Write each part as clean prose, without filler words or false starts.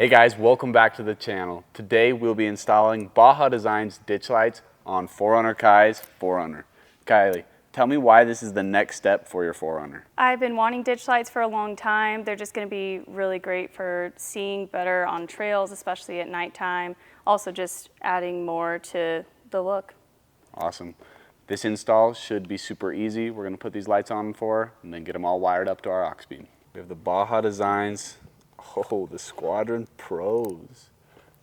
Hey guys, welcome back to the channel. Today we'll be installing Baja Designs ditch lights on 4Runner Kai's 4Runner. Kylie, tell me why this is the next step for your 4Runner. I've been wanting ditch lights for a long time. They're just going to be really great for seeing better on trails, especially at nighttime. Also just adding more to the look. Awesome. This install should be super easy. We're going to put these lights on and then get them all wired up to our Auxbeam. We have the Baja Designs. Oh, the Squadron Pros.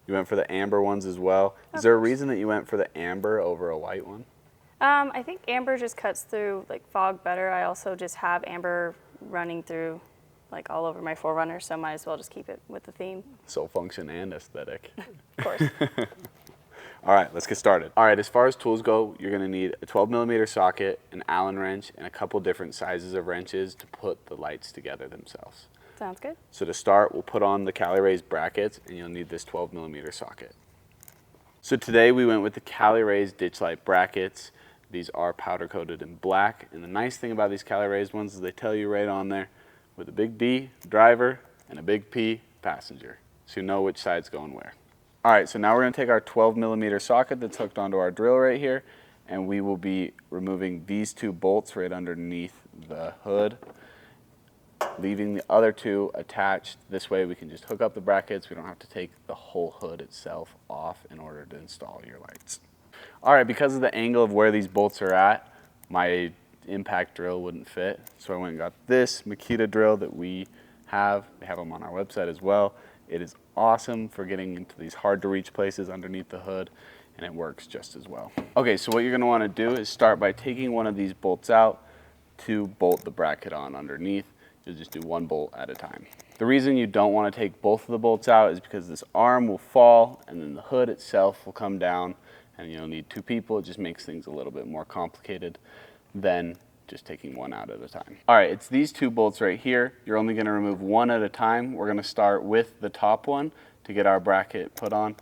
You went for the amber ones as well. Is there a reason that you went for the amber over a white one? I think amber just cuts through like fog better. I also just have amber running through like all over my 4Runner, so might as well just keep it with the theme. So function and aesthetic. Of course. All right, let's get started. All right, as far as tools go, you're gonna need a 12mm socket, an Allen wrench, and a couple different sizes of wrenches to put the lights together themselves. Sounds good. So to start, we'll put on the Cali raised brackets, and you'll need this 12mm socket. So today we went with the Cali raised ditch light brackets. These are powder coated in black, and the nice thing about these Cali raised ones is they tell you right on there with a big D, driver, and a big P, passenger. So you know which side's going where. All right, so now we're gonna take our 12mm socket that's hooked onto our drill right here, and we will be removing these two bolts right underneath the hood, leaving the other two attached. This way we can just hook up the brackets. We don't have to take the whole hood itself off in order to install your lights. All right, because of the angle of where these bolts are at, my impact drill wouldn't fit. So I went and got this Makita drill that we have. They have them on our website as well. It is awesome for getting into these hard to reach places underneath the hood, and it works just as well. Okay, so what you're gonna wanna do is start by taking one of these bolts out to bolt the bracket on underneath. You'll just do one bolt at a time. The reason you don't want to take both of the bolts out is because this arm will fall and then the hood itself will come down, and you'll need two people. It just makes things a little bit more complicated than just taking one out at a time. All right, it's these two bolts right here. You're only going to remove one at a time. We're going to start with the top one to get our bracket put on,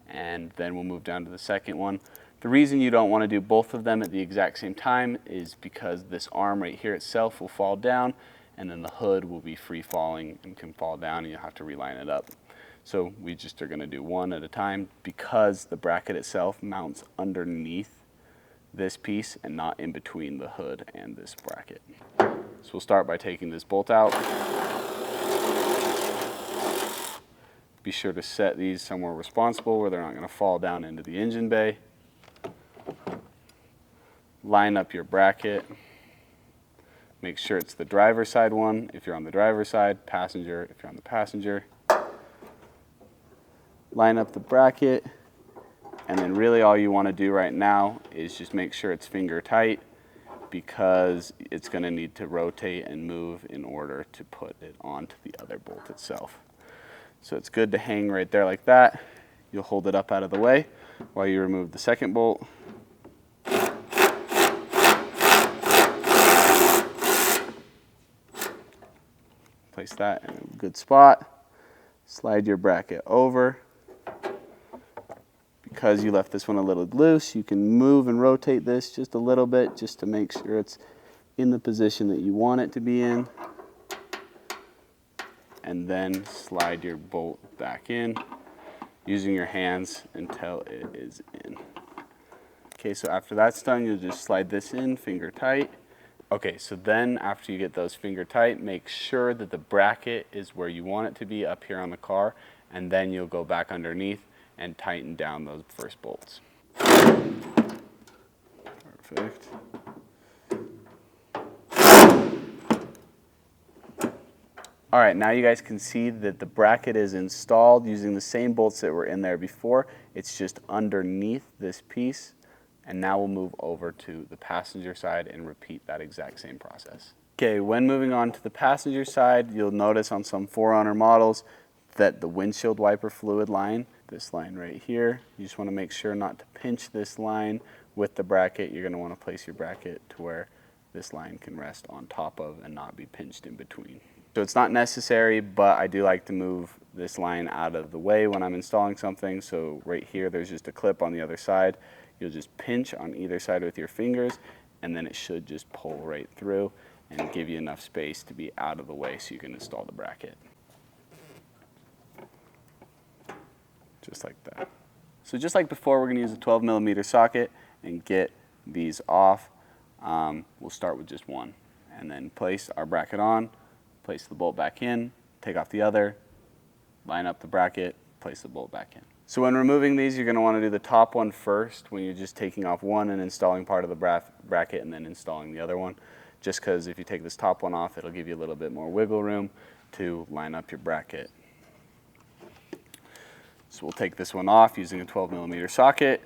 and then we'll move down to the second one. The reason you don't want to do both of them at the exact same time is because this arm right here itself will fall down, and then the hood will be free falling and can fall down, and you'll have to reline it up. So we just are gonna do one at a time because the bracket itself mounts underneath this piece and not in between the hood and this bracket. So we'll start by taking this bolt out. Be sure to set these somewhere responsible where they're not gonna fall down into the engine bay. Line up your bracket. Make sure it's the driver's side one if you're on the driver's side, passenger if you're on the passenger. Line up the bracket, and then really all you want to do right now is just make sure it's finger tight, because it's going to need to rotate and move in order to put it onto the other bolt itself. So it's good to hang right there like that. You'll hold it up out of the way while you remove the second bolt. Place that in a good spot. Slide your bracket over. Because you left this one a little loose, you can move and rotate this just a little bit just to make sure it's in the position that you want it to be in. And then slide your bolt back in using your hands until it is in. Okay, so after that's done, you'll just slide this in, finger tight. Okay, so then after you get those finger tight, make sure that the bracket is where you want it to be up here on the car, and then you'll go back underneath and tighten down those first bolts. Perfect. All right, now you guys can see that the bracket is installed using the same bolts that were in there before. It's just underneath this piece. And now we'll move over to the passenger side and repeat that exact same process. Okay, when moving on to the passenger side, you'll notice on some 4Runner models that the windshield wiper fluid line, this line right here, you just want to make sure not to pinch this line with the bracket. You're going to want to place your bracket to where this line can rest on top of and not be pinched in between. So it's not necessary, but I do like to move this line out of the way when I'm installing something. So right here, there's just a clip on the other side. You'll just pinch on either side with your fingers, and then it should just pull right through and give you enough space to be out of the way so you can install the bracket. just like that. So just like before, we're going to use a 12 millimeter socket and get these off. We'll start with just one, and then place our bracket on, place the bolt back in, take off the other, line up the bracket, place the bolt back in. So when removing these, you're going to want to do the top one first when you're just taking off one and installing part of the bracket and then installing the other one. Just because if you take this top one off, it'll give you a little bit more wiggle room to line up your bracket. So we'll take this one off using a 12 millimeter socket.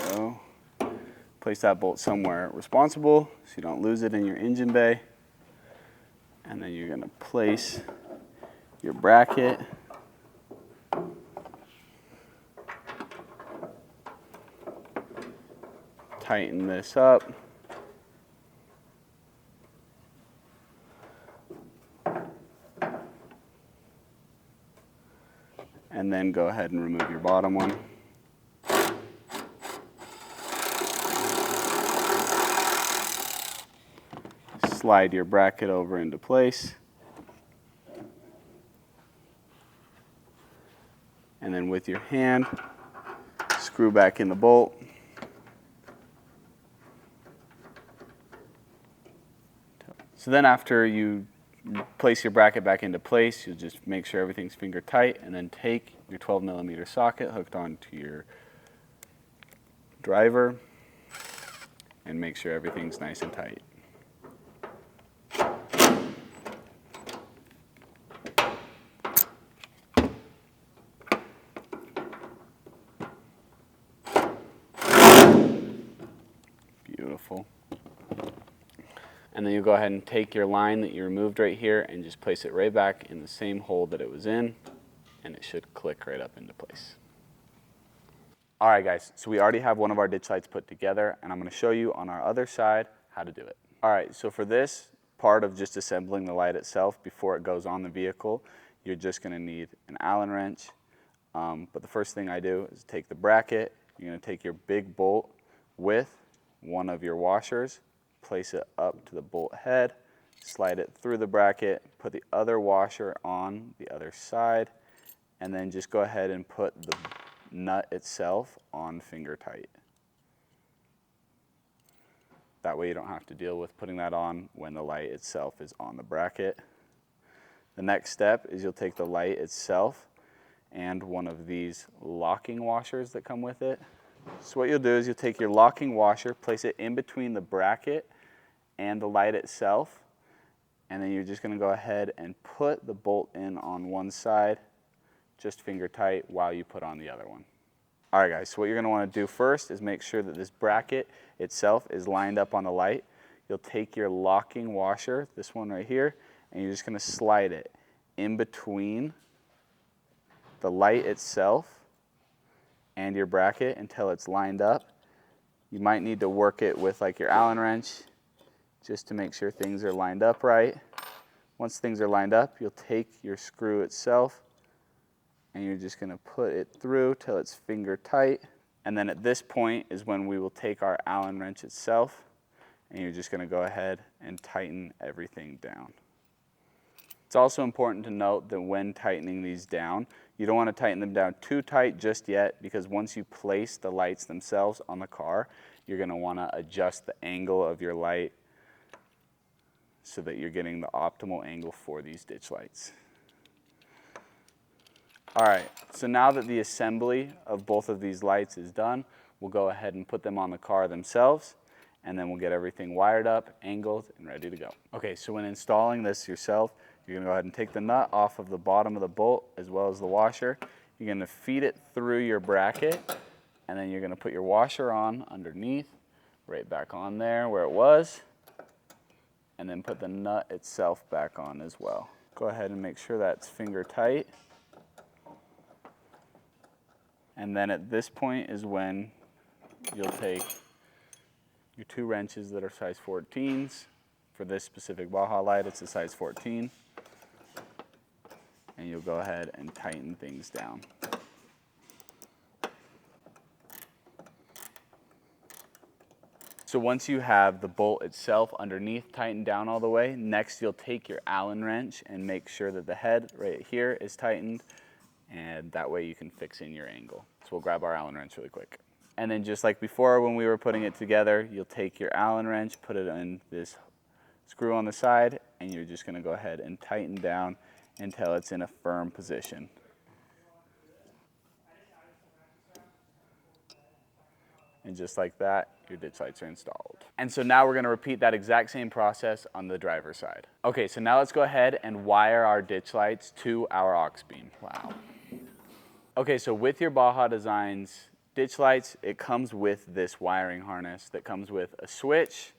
So, place that bolt somewhere responsible so you don't lose it in your engine bay. And then you're going to place your bracket. Tighten this up. And then go ahead and remove your bottom one. Slide your bracket over into place. And then with your hand, screw back in the bolt. So then after you place your bracket back into place, you'll just make sure everything's finger tight, and then take your 12 millimeter socket hooked onto your driver and make sure everything's nice and tight. Beautiful. And then you'll go ahead and take your line that you removed right here and just place it right back in the same hole that it was in, and it should click right up into place. All right, guys, so we already have one of our ditch lights put together, and I'm going to show you on our other side how to do it. All right, so for this part of just assembling the light itself before it goes on the vehicle, you're just going to need an Allen wrench. But the first thing I do is take the bracket. You're going to take your big bolt with one of your washers, place it up to the bolt head, slide it through the bracket, put the other washer on the other side, and then just go ahead and put the nut itself on finger tight. That way you don't have to deal with putting that on when the light itself is on the bracket. The next step is you'll take the light itself and one of these locking washers that come with it. So what you'll do is you'll take your locking washer, place it in between the bracket and the light itself, and then you're just going to go ahead and put the bolt in on one side, just finger tight, while you put on the other one. All right, guys, so what you're going to want to do first is make sure that this bracket itself is lined up on the light. You'll take your locking washer, this one right here, and you're just going to slide it in between the light itself and your bracket until it's lined up. You might need to work it with like your Allen wrench just to make sure things are lined up right. Once things are lined up, you'll take your screw itself and you're just going to put it through till it's finger tight. And then at this point is when we will take our Allen wrench itself and you're just going to go ahead and tighten everything down. It's also important to note that when tightening these down, you don't want to tighten them down too tight just yet, because once you place the lights themselves on the car, you're going to want to adjust the angle of your light so that you're getting the optimal angle for these ditch lights. All right, so now that the assembly of both of these lights is done, we'll go ahead and put them on the car themselves, and then we'll get everything wired up, angled, and ready to go. Okay, so when installing this yourself, you're going to go ahead and take the nut off of the bottom of the bolt as well as the washer. You're going to feed it through your bracket, and then you're going to put your washer on underneath, right back on there where it was, and then put the nut itself back on as well. Go ahead and make sure that's finger tight. And then at this point is when you'll take your two wrenches that are size 14s. For this specific Baja light, it's a size 14. And you'll go ahead and tighten things down. So once you have the bolt itself underneath tightened down all the way, next you'll take your Allen wrench and make sure that the head right here is tightened, and that way you can fix in your angle. So we'll grab our Allen wrench really quick. And then just like before when we were putting it together, you'll take your Allen wrench, put it in this screw on the side, and you're just gonna go ahead and tighten down until it's in a firm position. And just like that, your ditch lights are installed. And so now we're gonna repeat that exact same process on the driver's side. Okay, so now let's go ahead and wire our ditch lights to our Auxbeam. Wow. Okay, so with your Baja Designs ditch lights, it comes with this wiring harness that comes with a switch,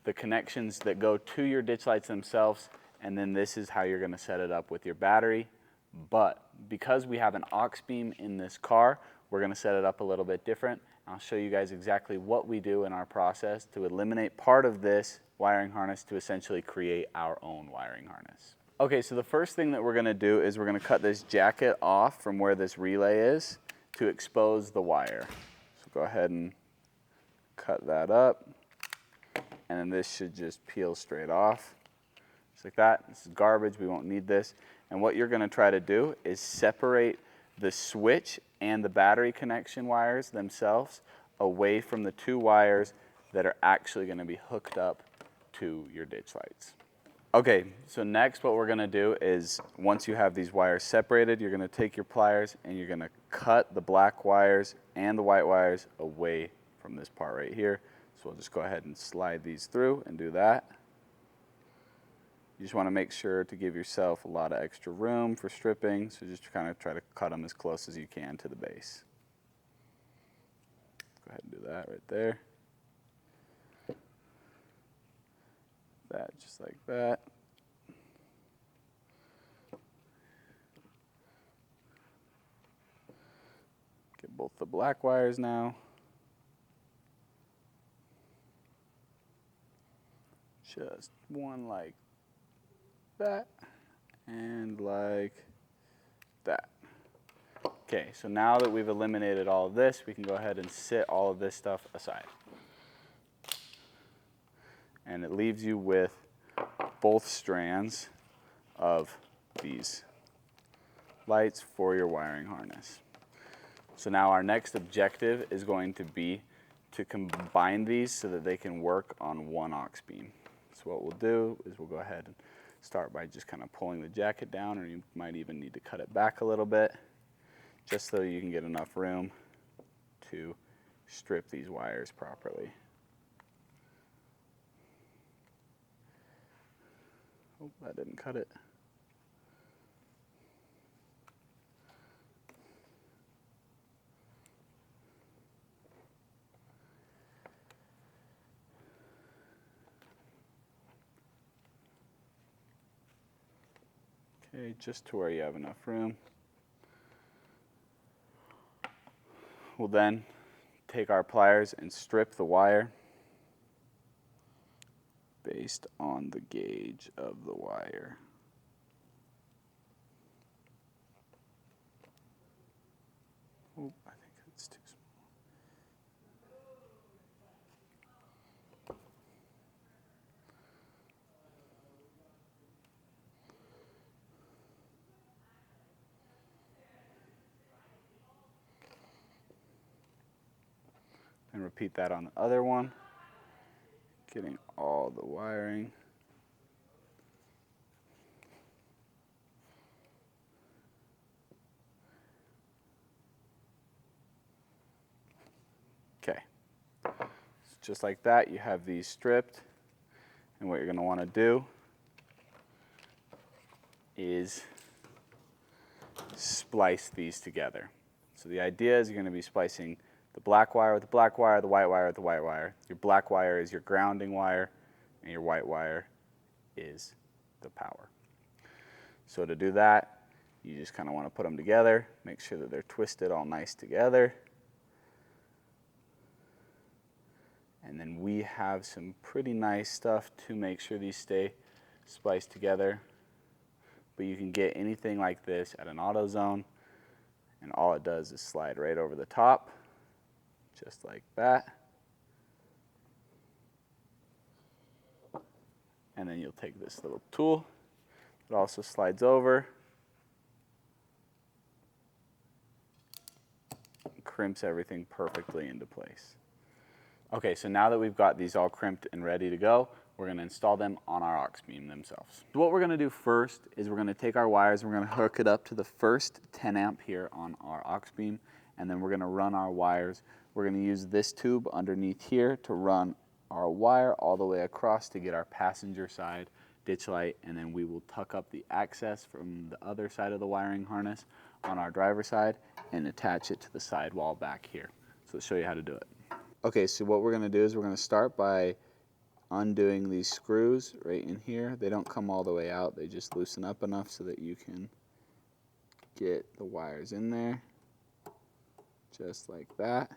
the connections that go to your ditch lights themselves, and then this is how you're gonna set it up with your battery. But because we have an Auxbeam in this car, we're gonna set it up a little bit different. I'll show you guys exactly what we do in our process to eliminate part of this wiring harness to essentially create our own wiring harness. Okay, so the first thing that we're gonna do is we're gonna cut this jacket off from where this relay is to expose the wire. So go ahead and cut that up. And then this should just peel straight off. Just like that. This is garbage, we won't need this. And what you're gonna try to do is separate the switch and the battery connection wires themselves away from the two wires that are actually gonna be hooked up to your ditch lights. Okay, so next what we're gonna do is once you have these wires separated, you're gonna take your pliers and you're gonna cut the black wires and the white wires away from this part right here. So we'll just go ahead and slide these through and do that. You just want to make sure to give yourself a lot of extra room for stripping, so just kind of try to cut them as close as you can to the base. Go ahead and do that right there. That just like that. Get both the black wires now. Just one like that and like that. Okay, so now that we've eliminated all of this, we can go ahead and sit all of this stuff aside. And it leaves you with both strands of these lights for your wiring harness. So now our next objective is going to be to combine these so that they can work on one Auxbeam. So what we'll do is we'll go ahead and start by just kind of pulling the jacket down, or you might even need to cut it back a little bit, just so you can get enough room to strip these wires properly. Oh, that didn't cut it. Okay, just to where you have enough room. We'll then take our pliers and strip the wire based on the gauge of the wire. Oh, I think it's too small. And repeat that on the other one, getting all the wiring. Okay, so just like that, you have these stripped, and what you're going to want to do is splice these together. So the idea is you're going to be splicing the black wire with the black wire, the white wire with the white wire. Your black wire is your grounding wire, and your white wire is the power. So to do that, you just kind of want to put them together, make sure that they're twisted all nice together. And then we have some pretty nice stuff to make sure these stay spliced together. But you can get anything like this at an AutoZone, and all it does is slide right over the top, just like that. And then you'll take this little tool, it also slides over, crimps everything perfectly into place. Okay, so now that we've got these all crimped and ready to go, we're gonna install them on our Auxbeam themselves. So what we're gonna do first is we're gonna take our wires and we're gonna hook it up to the first 10 amp here on our Auxbeam, and then we're gonna run our wires. We're gonna use this tube underneath here to run our wire all the way across to get our passenger side ditch light, and then we will tuck up the access from the other side of the wiring harness on our driver's side and attach it to the sidewall back here. So let's show you how to do it. Okay, so what we're gonna do is we're gonna start by undoing these screws right in here. They don't come all the way out, they just loosen up enough so that you can get the wires in there, just like that.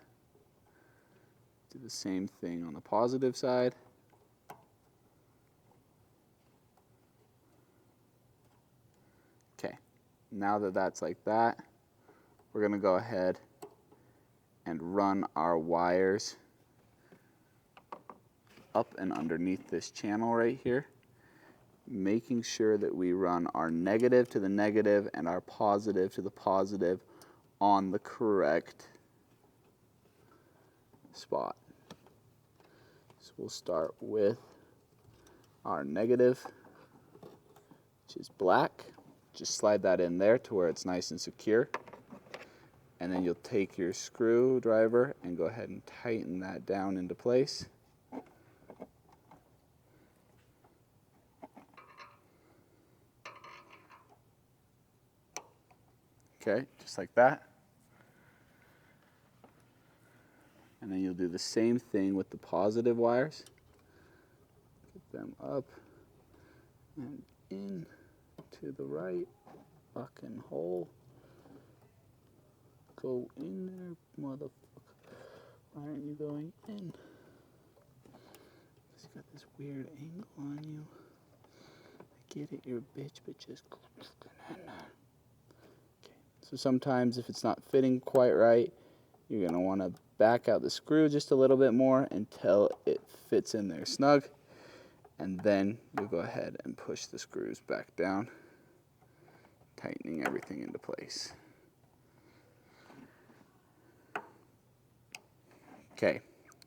Do the same thing on the positive side. Okay, now that that's like that, we're gonna go ahead and run our wires up and underneath this channel right here, making sure that we run our negative to the negative and our positive to the positive on the correct spot. So we'll start with our negative, which is black. Just slide that in there to where it's nice and secure. And then you'll take your screwdriver and go ahead and tighten that down into place. Okay, just like that. And then you'll do the same thing with the positive wires. Get them up and in to the right fucking hole. Go in there, motherfucker. Why aren't you going in? It's got this weird angle on you. I get it, you're a bitch, but just go in there. Okay. So sometimes if it's not fitting quite right, you're gonna wanna back out the screw just a little bit more until it fits in there snug. And then you'll go ahead and push the screws back down, tightening everything into place. Okay,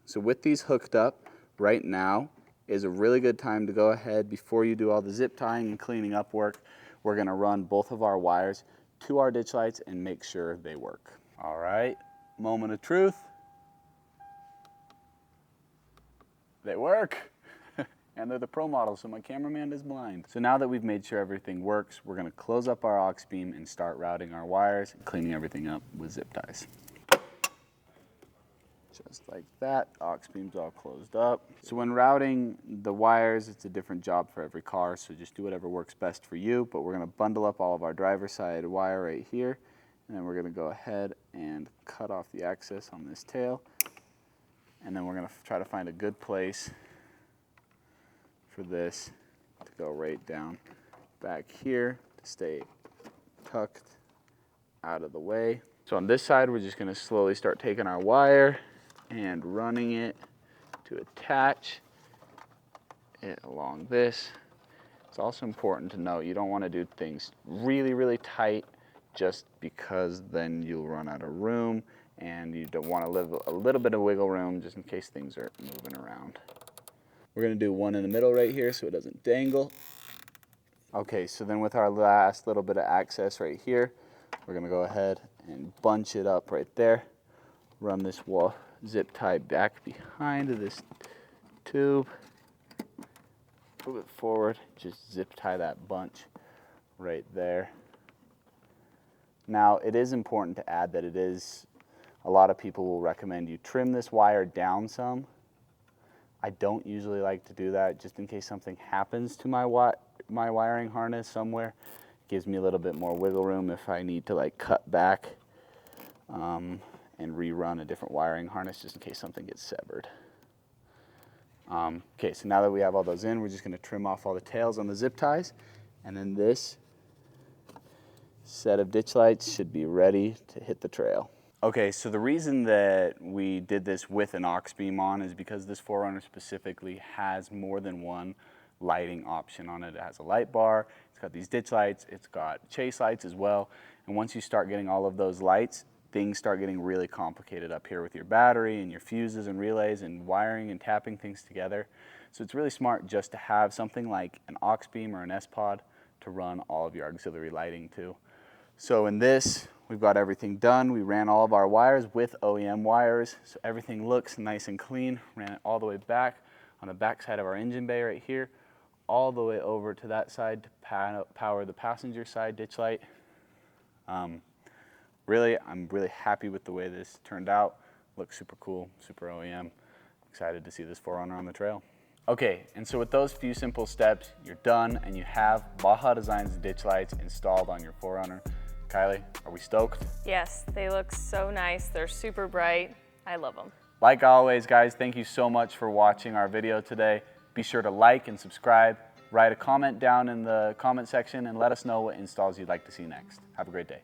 so with these hooked up, right now is a really good time to go ahead before you do all the zip tying and cleaning up work. We're gonna run both of our wires to our ditch lights and make sure they work. All right, moment of truth. They work. And they're the pro model, so my cameraman is blind. So now that we've made sure everything works, we're gonna close up our Auxbeam and start routing our wires and cleaning everything up with zip ties. Just like that, Auxbeam's all closed up. So when routing the wires, it's a different job for every car, so just do whatever works best for you, but we're gonna bundle up all of our driver's side wire right here, and then we're gonna go ahead and cut off the access on this tail, and then we're gonna try to find a good place for this to go right down back here to stay tucked out of the way. So on this side, we're just gonna slowly start taking our wire and running it to attach it along this. It's also important to note you don't want to do things really, really tight just because then you'll run out of room, and you don't want to leave a little bit of wiggle room just in case things are moving around. We're going to do one in the middle right here so it doesn't dangle. Okay, so then with our last little bit of access right here, we're going to go ahead and bunch it up right there. Run this zip tie back behind this tube. Move it forward, just zip tie that bunch right there. Now, it is important to add that a lot of people will recommend you trim this wire down some. I don't usually like to do that just in case something happens to my wiring harness somewhere. It gives me a little bit more wiggle room if I need to like cut back and rerun a different wiring harness just in case something gets severed. Okay, so now that we have all those in, we're just going to trim off all the tails on the zip ties, and then this set of ditch lights should be ready to hit the trail. Okay, so the reason that we did this with an Auxbeam on is because this 4Runner specifically has more than one lighting option on it. It has a light bar, it's got these ditch lights, it's got chase lights as well, and once you start getting all of those lights, things start getting really complicated up here with your battery and your fuses and relays and wiring and tapping things together. So it's really smart just to have something like an Auxbeam or an S-Pod to run all of your auxiliary lighting to. So in this, we've got everything done. We ran all of our wires with OEM wires, so everything looks nice and clean. Ran it all the way back on the back side of our engine bay right here, all the way over to that side to power the passenger side ditch light. Really, I'm really happy with the way this turned out. Looks super cool, super OEM. Excited to see this 4Runner on the trail. Okay, and so with those few simple steps, you're done and you have Baja Designs ditch lights installed on your 4Runner. Kylie, are we stoked? Yes, they look so nice. They're super bright. I love them. Like always, guys, thank you so much for watching our video today. Be sure to like and subscribe. Write a comment down in the comment section and let us know what installs you'd like to see next. Have a great day.